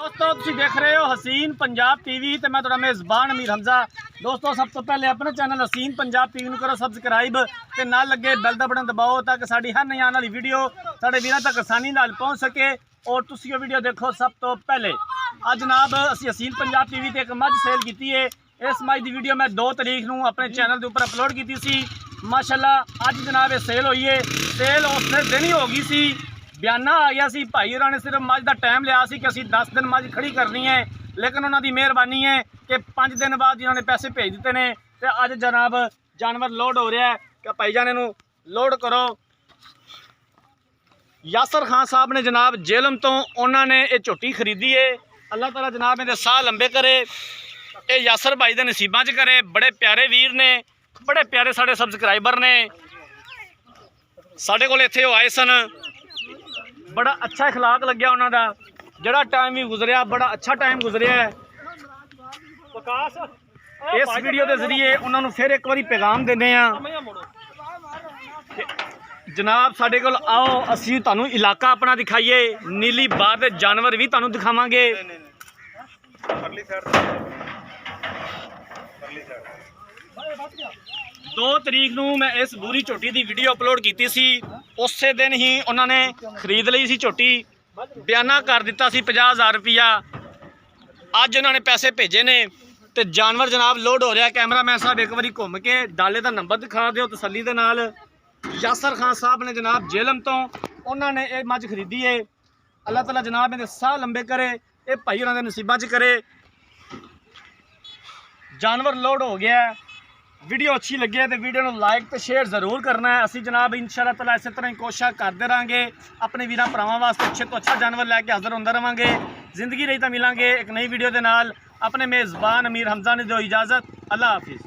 दोस्तों तुम देख रहे हो हसीन पंजाब टीवी तो मैं थोड़ा मेज़बान अमीर हमजा। दोस्तों सब तो पहले अपने चैनल हसीन पंजाब टीवी को करो सबसक्राइब ते नाल लगे बैल दा बटन दबाओ ताकि साड़ी हर नई आने वाली वीडियो साढ़े वीरों तक आसानी नाल पहुँच सके और तुसी ये वीडियो देखो सब तो पहले। आज जनाब असी हसीन पंजाब टीवी ते एक मझ सेल की है। इस मझ की वीडियो मैं 2 तारीख को अपने चैनल के उपर अपलोड की सी। माशाल्लाह अज जनाब ये सेल हुई है। सेल उस दिन ही हो गई सी, बयाना आ गया सी। भाई होरां ने सिर्फ मझ का टाइम लिया सी कि असीं 10 दिन मझ खड़ी करनी है, लेकिन उन्होंने मेहरबानी है कि 5 दिन बाद जिन्होंने पैसे भेज दिते ने ते अज जनाब जानवर लोड हो रहा है कि भाईजान इहनूं लोड करो। यासर खान साहब ने जनाब जेलम तो उन्होंने ये झोटी खरीदी है। अल्लाह ताला जनाब इहदे साह लंबे करे, ये यासर भाई दे नसीबां च करे। बड़े प्यारे वीर ने, बड़े प्यारे साढ़े सबसक्राइबर ने, साढ़े कोल इत्थे आए सन। बड़ा अच्छा इखलाक लग्या उन्होंने, जड़ा टाइम भी गुजरिया बड़ा अच्छा टाइम गुजरिया है। इस वीडियो के जरिए उन्होंने फिर एक बार पैगाम देने जनाब साढ़े कोल आओ, असी तुहानू इलाका अपना दिखाइए, नीली बार के जानवर भी तुहानू दिखावांगे। 2 तारीख को मैं इस बूरी झोटी की वीडियो अपलोड की सी। उस दिन ही उन्होंने खरीद ली सी झोटी, बयाना कर दिता सी 50,000 रुपया। अज उन्होंने पैसे भेजे ने तो जानवर जनाब लोड हो रहा। कैमरामैन साहब एक बार घूम के डाले का नंबर दिखा दो तसल्ली दे नाल। यासर खान साहब ने जनाब जेलम तो उन्होंने ये मझ खरीदी है। अल्लाह ताला जनाब इहदे साह लंबे करे, ये भाई उन्होंने नसीबां च करे। जानवर लोड हो गया। वीडियो अच्छी लगी है तो वीडियो को लाइक तो शेयर जरूर करना है। असी जनाब इंशाअल्लाह ताला इस तरह ही कोशिश करते रहेंगे, अपने वीरां भरावां वास्ते अच्छे तो अच्छा जानवर लैके हाजिर होंदे रहांगे। जिंदगी रही तो मिलांगे एक नई वीडियो के नाल। अपने मेज़बान अमीर हमजा ने दो इजाज़त। अल्लाह हाफिज़।